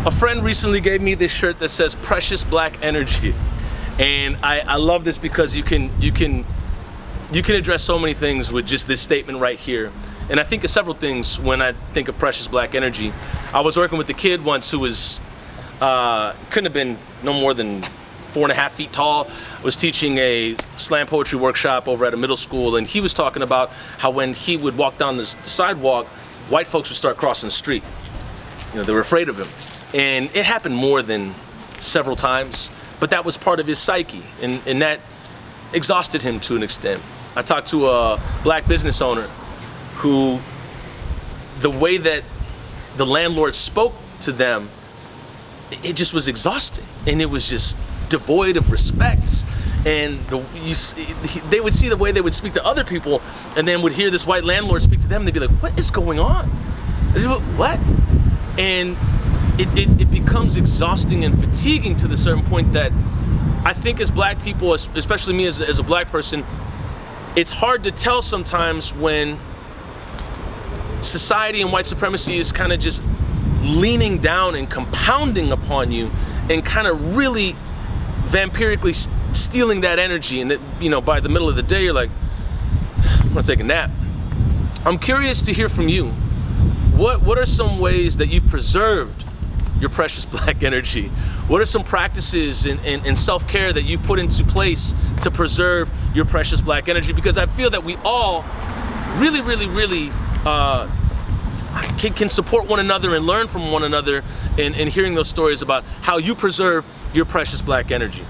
A friend recently gave me this shirt that says "Precious Black Energy," and I love this because you can address so many things with just this statement right here. And I think of several things when I think of precious black energy. I was working with a kid once who was couldn't have been no more than 4.5 feet tall. I was teaching a slam poetry workshop over at a middle school, and he was talking about how when he would walk down the sidewalk, white folks would start crossing the street. You know, they were afraid of him. And it happened more than several times, but that was part of his psyche, and that exhausted him to an extent. I talked to a black business owner who, the way that the landlord spoke to them, it just was exhausting, and it was just devoid of respect. And they would see the way they would speak to other people, and then would hear this white landlord speak to them, and they'd be like, "What is going on? What?" And it becomes exhausting and fatiguing to the certain point that I think as black people, especially me as a black person, it's hard to tell sometimes when society and white supremacy is kind of just leaning down and compounding upon you and kind of really vampirically stealing that energy. And by the middle of the day, you're like, I'm gonna take a nap. I'm curious to hear from you. What are some ways that you've preserved your precious black energy? What are some practices and self-care that you've put into place to preserve your precious black energy? Because I feel that we all really can support one another and learn from one another in hearing those stories about how you preserve your precious black energy.